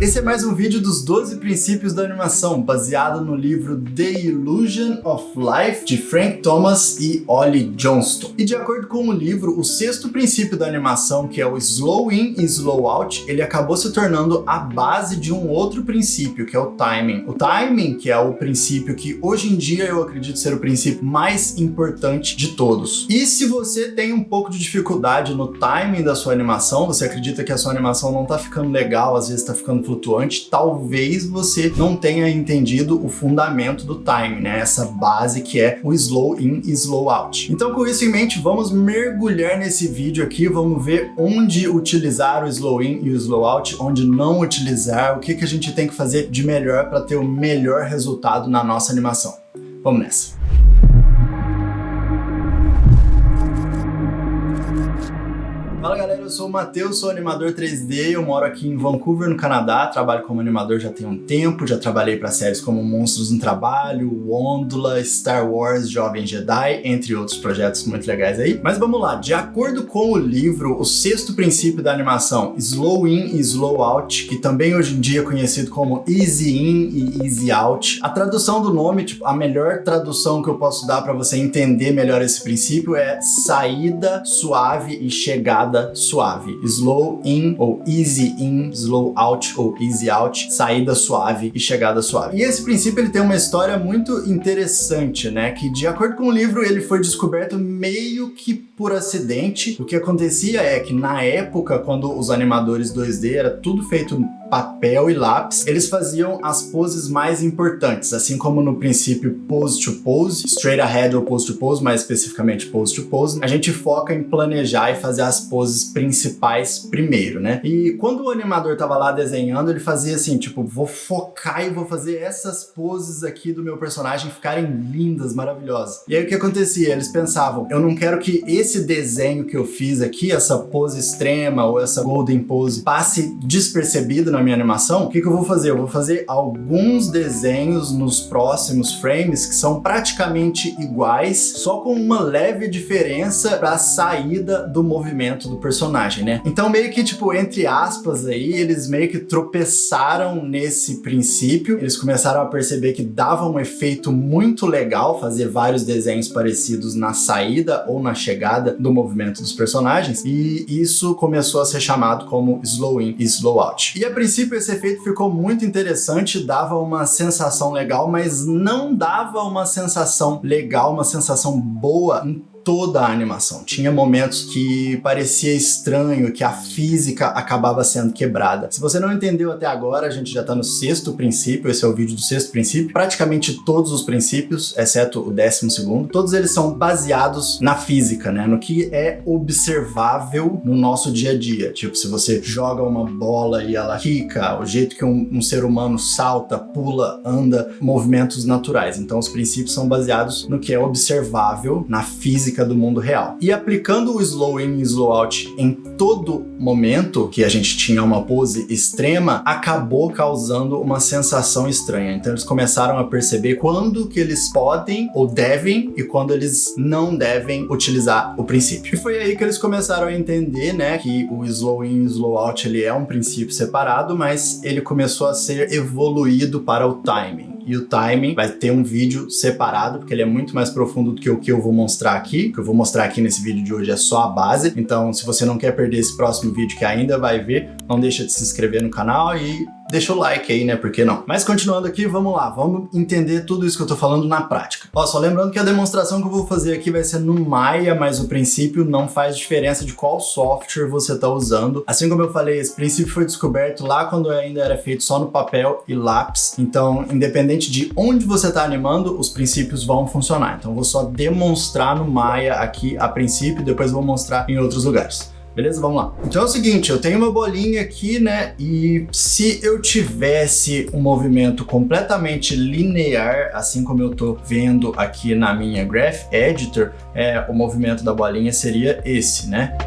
Esse é mais um vídeo dos 12 princípios da animação, baseado no livro The Illusion of Life, de Frank Thomas e Ollie Johnston. E de acordo com o livro, o sexto princípio da animação, que é o Slow In e Slow Out, ele acabou se tornando a base de um outro princípio, que é o timing. O timing, que é o princípio que hoje em dia eu acredito ser o princípio mais importante de todos. E se você tem um pouco de dificuldade no timing da sua animação, você acredita que a sua animação não tá ficando legal, às vezes tá ficando flutuante, talvez você não tenha entendido o fundamento do timing, né? Essa base que é o slow in e slow out. Então, com isso em mente, vamos mergulhar nesse vídeo aqui, vamos ver onde utilizar o slow in e o slow out, onde não utilizar, o que a gente tem que fazer de melhor para ter o melhor resultado na nossa animação. Vamos nessa! Fala galera, eu sou o Matheus, sou animador 3D, eu moro aqui em Vancouver, no Canadá, trabalho como animador já tem um tempo, já trabalhei para séries como Monstros no Trabalho, Wondla, Star Wars, Jovem Jedi, entre outros projetos muito legais aí. Mas vamos lá, de acordo com o livro, o sexto princípio da animação, Slow In e Slow Out, que também hoje em dia é conhecido como Easy In e Easy Out, a tradução do nome, tipo, a melhor tradução que eu posso dar para você entender melhor esse princípio é saída suave e chegada suave. Slow in ou easy in, slow out ou easy out, saída suave e chegada suave. E esse princípio ele tem uma história muito interessante, né? Que de acordo com o livro ele foi descoberto meio que por acidente. O que acontecia é que na época, quando os animadores 2D era tudo feito papel e lápis, eles faziam as poses mais importantes, assim como no princípio pose to pose, straight ahead ou pose to pose, mais especificamente pose to pose, a gente foca em planejar e fazer as poses principais primeiro, né? E quando o animador tava lá desenhando, ele fazia assim, tipo, vou focar e vou fazer essas poses aqui do meu personagem ficarem lindas, maravilhosas. E aí o que acontecia? Eles pensavam, eu não quero que esse desenho que eu fiz aqui, essa pose extrema ou essa golden pose, passe despercebido na minha animação. O que eu vou fazer? Eu vou fazer alguns desenhos nos próximos frames que são praticamente iguais, só com uma leve diferença para a saída do movimento do personagem, né? Então meio que, tipo, entre aspas aí, eles meio que tropeçaram nesse princípio, eles começaram a perceber que dava um efeito muito legal fazer vários desenhos parecidos na saída ou na chegada do movimento dos personagens, e isso começou a ser chamado como slow in e slow out. E a princípio esse efeito ficou muito interessante, dava uma sensação legal, mas não dava uma sensação legal, uma sensação boa em toda a animação. Tinha momentos que parecia estranho, que a física acabava sendo quebrada. Se você não entendeu até agora, a gente já tá no sexto princípio, esse é o vídeo do sexto princípio. Praticamente todos os princípios, exceto o 12º, todos eles são baseados na física, né? No que é observável no nosso dia a dia. Tipo, se você joga uma bola e ela quica, o jeito que um ser humano salta, pula, anda, movimentos naturais. Então os princípios são baseados no que é observável na física do mundo real. E aplicando o slow in e slow out em todo momento que a gente tinha uma pose extrema, acabou causando uma sensação estranha. Então eles começaram a perceber quando que eles podem ou devem e quando eles não devem utilizar o princípio. E foi aí que eles começaram a entender, né, que o slow in e slow out ele é um princípio separado, mas ele começou a ser evoluído para o timing. E o timing vai ter um vídeo separado, porque ele é muito mais profundo do que o que eu vou mostrar aqui. O que eu vou mostrar aqui nesse vídeo de hoje é só a base. Então, se você não quer perder esse próximo vídeo que ainda vai ver, não deixa de se inscrever no canal e deixa o like aí, né? Por que não? Mas continuando aqui, vamos lá. Vamos entender tudo isso que eu tô falando na prática. Ó, só lembrando que a demonstração que eu vou fazer aqui vai ser no Maya, mas o princípio não faz diferença de qual software você tá usando. Assim como eu falei, esse princípio foi descoberto lá quando ainda era feito só no papel e lápis. Então, independente de onde você tá animando, os princípios vão funcionar. Então, eu vou só demonstrar no Maya aqui a princípio, depois eu vou mostrar em outros lugares. Beleza? Vamos lá. Então é o seguinte, eu tenho uma bolinha aqui, né? E se eu tivesse um movimento completamente linear, assim como eu tô vendo aqui na minha Graph Editor, o movimento da bolinha seria esse, né?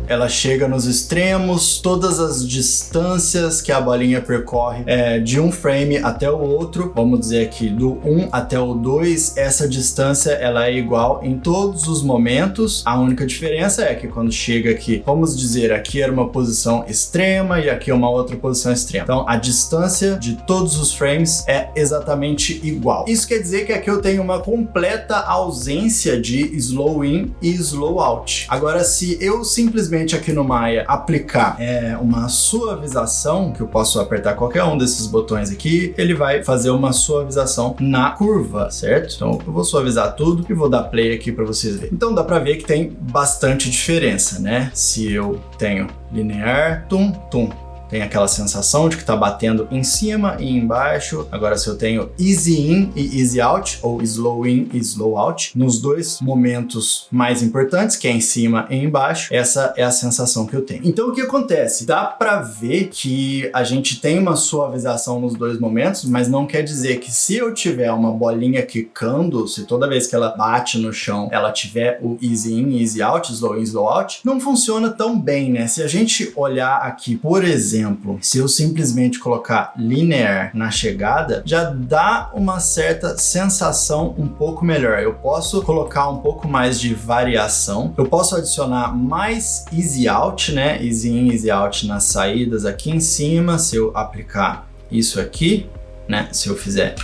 ela chega nos extremos, todas as distâncias que a bolinha percorre de um frame até o outro, vamos dizer aqui do 1 até o 2, essa distância ela é igual em todos os momentos. A única diferença é que quando chega aqui, vamos dizer, aqui era uma posição extrema e aqui é uma outra posição extrema. Então a distância de todos os frames é exatamente igual. Isso quer dizer que aqui eu tenho uma completa ausência de slow in e slow out. Agora, se eu simplesmente aqui no Maya aplicar uma suavização, que eu posso apertar qualquer um desses botões aqui, ele vai fazer uma suavização na curva, certo? Então eu vou suavizar tudo e vou dar play aqui para vocês verem. Então dá para ver que tem bastante diferença, né? Se eu tenho linear, tum, tum, tem aquela sensação de que tá batendo em cima e embaixo. Agora, se eu tenho easy in e easy out, ou slow in e slow out, nos dois momentos mais importantes, que é em cima e embaixo, essa é a sensação que eu tenho. Então, o que acontece? Dá pra ver que a gente tem uma suavização nos dois momentos, mas não quer dizer que se eu tiver uma bolinha quicando, se toda vez que ela bate no chão, ela tiver o easy in e easy out, slow in, slow out, não funciona tão bem, né? Se a gente olhar aqui, por exemplo, se eu simplesmente colocar linear na chegada, já dá uma certa sensação um pouco melhor. Eu posso colocar um pouco mais de variação, eu posso adicionar mais easy out, né? Easy in, easy out nas saídas aqui em cima. Se eu aplicar isso aqui, né? Se eu fizer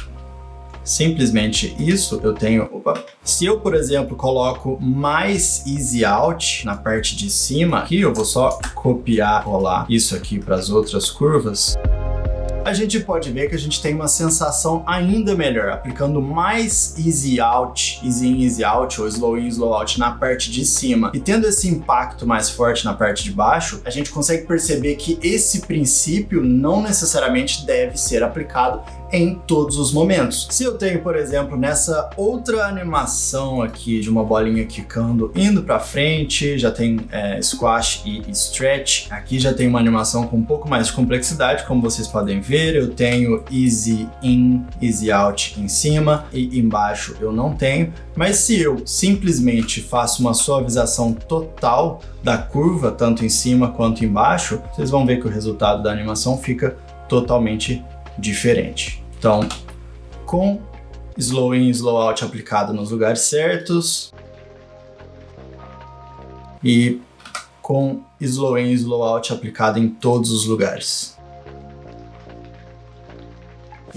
simplesmente isso, eu tenho... Se eu, por exemplo, coloco mais easy out na parte de cima, aqui eu vou só copiar, colar isso aqui para as outras curvas, a gente pode ver que a gente tem uma sensação ainda melhor, aplicando mais easy out, easy in, easy out, ou slow in, slow out na parte de cima, e tendo esse impacto mais forte na parte de baixo, a gente consegue perceber que esse princípio não necessariamente deve ser aplicado em todos os momentos. Se eu tenho, por exemplo, nessa outra animação aqui de uma bolinha quicando indo para frente, já tem squash e stretch, aqui já tem uma animação com um pouco mais de complexidade, como vocês podem ver. Eu tenho easy in, easy out em cima e embaixo eu não tenho, mas se eu simplesmente faço uma suavização total da curva, tanto em cima quanto embaixo, vocês vão ver que o resultado da animação fica totalmente diferente. Então, com slow in e slow out aplicado nos lugares certos e com slow in e slow out aplicado em todos os lugares.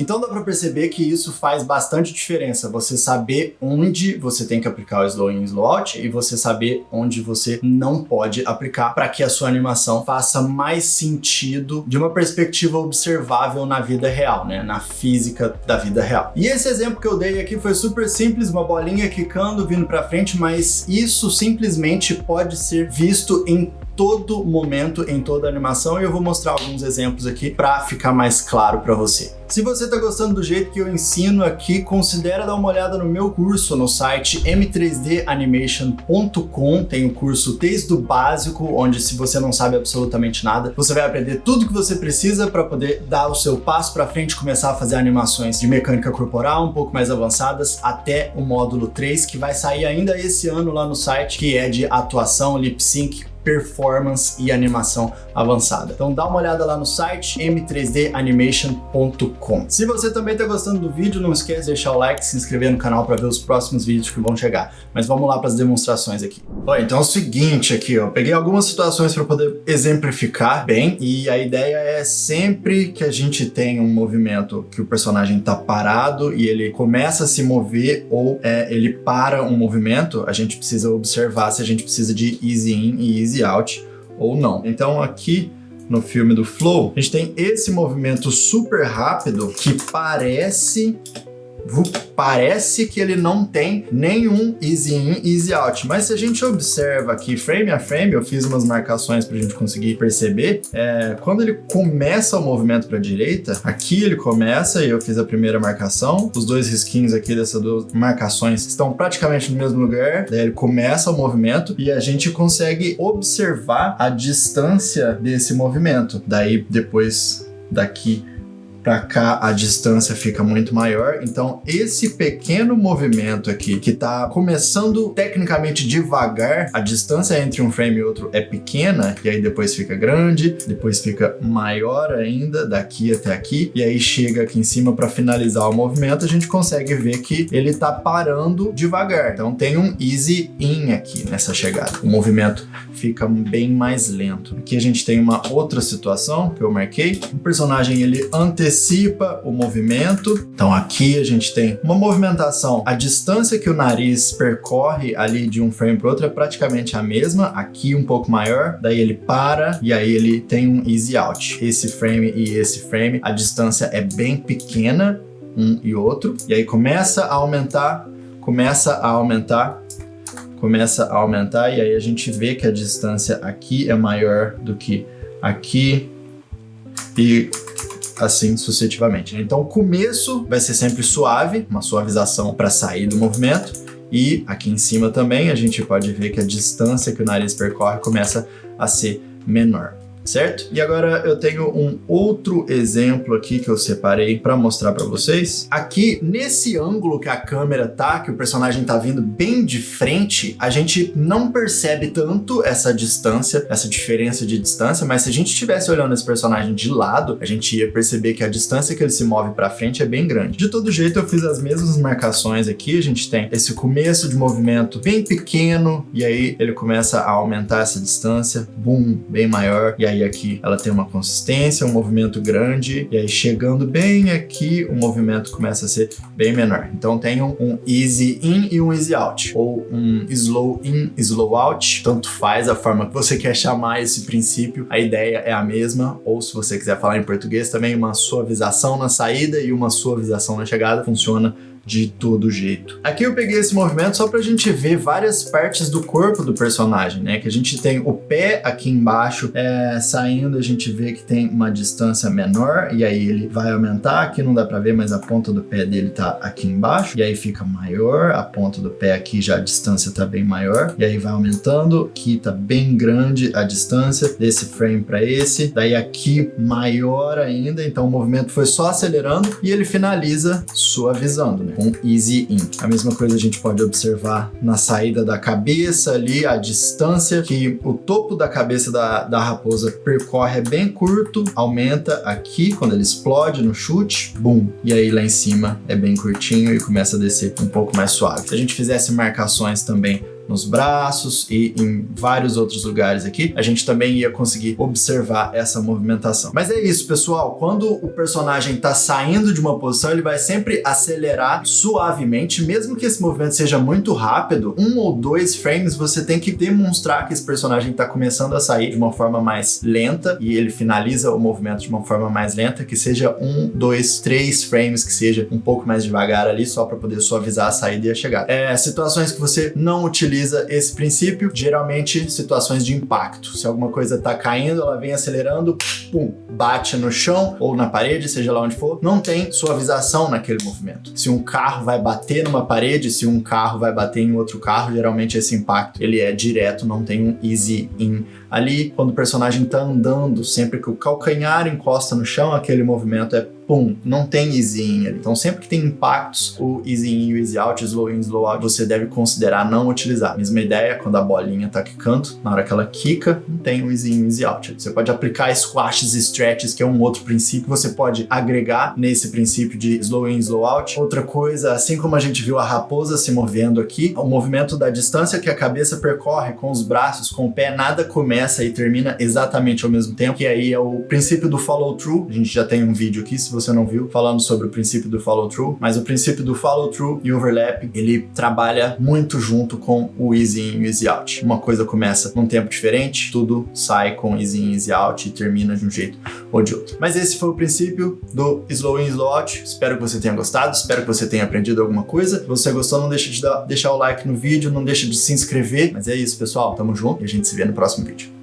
Então dá para perceber que isso faz bastante diferença, você saber onde você tem que aplicar o slow in e slow out e você saber onde você não pode aplicar, para que a sua animação faça mais sentido de uma perspectiva observável na vida real, né? Na física da vida real. E esse exemplo que eu dei aqui foi super simples, uma bolinha quicando, vindo para frente, mas isso simplesmente pode ser visto em todo momento, em toda a animação, e eu vou mostrar alguns exemplos aqui para ficar mais claro para você. Se você está gostando do jeito que eu ensino aqui, considera dar uma olhada no meu curso no site m3danimation.com. Tem o curso desde o básico, onde se você não sabe absolutamente nada, você vai aprender tudo que você precisa para poder dar o seu passo para frente, começar a fazer animações de mecânica corporal um pouco mais avançadas, até o módulo 3, que vai sair ainda esse ano lá no site, que é de atuação, lip sync, performance e animação avançada. Então dá uma olhada lá no site m3danimation.com. Se você também está gostando do vídeo, não esquece de deixar o like, se inscrever no canal para ver os próximos vídeos que vão chegar. Mas vamos lá para as demonstrações aqui. Bom, então é o seguinte aqui, ó, peguei algumas situações para poder exemplificar bem, e a ideia é sempre que a gente tem um movimento que o personagem está parado e ele começa a se mover ou ele para um movimento, a gente precisa observar se a gente precisa de easy in e easy out ou não. Então aqui no filme do Flow, a gente tem esse movimento super rápido que parece que ele não tem nenhum easy in e easy out, mas se a gente observa aqui frame a frame, eu fiz umas marcações pra gente conseguir perceber, quando ele começa o movimento pra direita, aqui ele começa e eu fiz a primeira marcação, os dois risquinhos aqui dessas duas marcações estão praticamente no mesmo lugar, daí ele começa o movimento e a gente consegue observar a distância desse movimento, daí depois daqui para cá a distância fica muito maior. Então esse pequeno movimento aqui que tá começando tecnicamente devagar, a distância entre um frame e outro é pequena e aí depois fica grande, depois fica maior ainda daqui até aqui e aí chega aqui em cima para finalizar o movimento, a gente consegue ver que ele tá parando devagar. Então tem um easy in aqui nessa chegada. O movimento fica bem mais lento. Aqui a gente tem uma outra situação que eu marquei. O personagem ele antecipa o movimento. Então aqui a gente tem uma movimentação. A distância que o nariz percorre ali de um frame para outro é praticamente a mesma. Aqui um pouco maior. Daí ele para e aí ele tem um easy out. Esse frame e esse frame, a distância é bem pequena um e outro. E aí começa a aumentar e aí a gente vê que a distância aqui é maior do que aqui e assim sucessivamente. Então o começo vai ser sempre suave, uma suavização para sair do movimento e aqui em cima também a gente pode ver que a distância que o nariz percorre começa a ser menor. Certo? E agora eu tenho um outro exemplo aqui que eu separei para mostrar para vocês. Aqui, nesse ângulo que a câmera tá, que o personagem tá vindo bem de frente, a gente não percebe tanto essa distância, essa diferença de distância, mas se a gente estivesse olhando esse personagem de lado, a gente ia perceber que a distância que ele se move para frente é bem grande. De todo jeito, eu fiz as mesmas marcações aqui. A gente tem esse começo de movimento bem pequeno, e aí ele começa a aumentar essa distância, boom, bem maior, e aí aqui ela tem uma consistência, um movimento grande, e aí chegando bem aqui, o movimento começa a ser bem menor. Então tem um easy in e um easy out, ou um slow in, slow out, tanto faz a forma que você quer chamar esse princípio, a ideia é a mesma, ou se você quiser falar em português também, uma suavização na saída e uma suavização na chegada, funciona de todo jeito. Aqui eu peguei esse movimento só pra gente ver várias partes do corpo do personagem, né? Que a gente tem o pé aqui embaixo saindo, a gente vê que tem uma distância menor e aí ele vai aumentar. Aqui não dá pra ver, mas a ponta do pé dele tá aqui embaixo e aí fica maior. A ponta do pé aqui já a distância tá bem maior e aí vai aumentando. Aqui tá bem grande a distância desse frame pra esse. Daí aqui maior ainda, então o movimento foi só acelerando e ele finaliza suavizando, né? Com easy in. A mesma coisa a gente pode observar na saída da cabeça ali, a distância que o topo da cabeça da raposa percorre é bem curto, aumenta aqui quando ele explode no chute, boom, e aí lá em cima é bem curtinho e começa a descer um pouco mais suave. Se a gente fizesse marcações também nos braços e em vários outros lugares aqui, a gente também ia conseguir observar essa movimentação. Mas é isso, pessoal. Quando o personagem está saindo de uma posição, ele vai sempre acelerar suavemente, mesmo que esse movimento seja muito rápido, 1 ou 2 frames, você tem que demonstrar que esse personagem está começando a sair de uma forma mais lenta e ele finaliza o movimento de uma forma mais lenta, que seja 1, 2, 3 frames, que seja um pouco mais devagar ali, só para poder suavizar a saída e a chegada. Situações que você não utiliza esse princípio, geralmente situações de impacto. Se alguma coisa está caindo, ela vem acelerando, pum, bate no chão ou na parede, seja lá onde for, não tem suavização naquele movimento. Se um carro vai bater numa parede, se um carro vai bater em outro carro, geralmente esse impacto ele é direto, não tem um easy in. Ali, quando o personagem está andando, sempre que o calcanhar encosta no chão, aquele movimento é pum, não tem easy in ali. Então sempre que tem impactos, o easy in e o easy out, slow in, slow out, você deve considerar não utilizar. Mesma ideia, quando a bolinha tá quicando, na hora que ela quica, não tem o easy in e easy out. Você pode aplicar squashes e stretches, que é um outro princípio, você pode agregar nesse princípio de slow in, slow out. Outra coisa, assim como a gente viu a raposa se movendo aqui, o movimento da distância que a cabeça percorre com os braços, com o pé, nada começa e termina exatamente ao mesmo tempo, que aí é o princípio do follow through. A gente já tem um vídeo aqui, se você não viu, falando sobre o princípio do follow through, mas o princípio do follow through e overlap, ele trabalha muito junto com o easy in e o easy out. Uma coisa começa num tempo diferente, tudo sai com easy in, easy out e termina de um jeito ou de outro. Mas esse foi o princípio do slow in, slow out. Espero que você tenha gostado, espero que você tenha aprendido alguma coisa. Se você gostou, não deixa de deixar o like no vídeo, não deixa de se inscrever. Mas é isso, pessoal. Tamo junto e a gente se vê no próximo vídeo.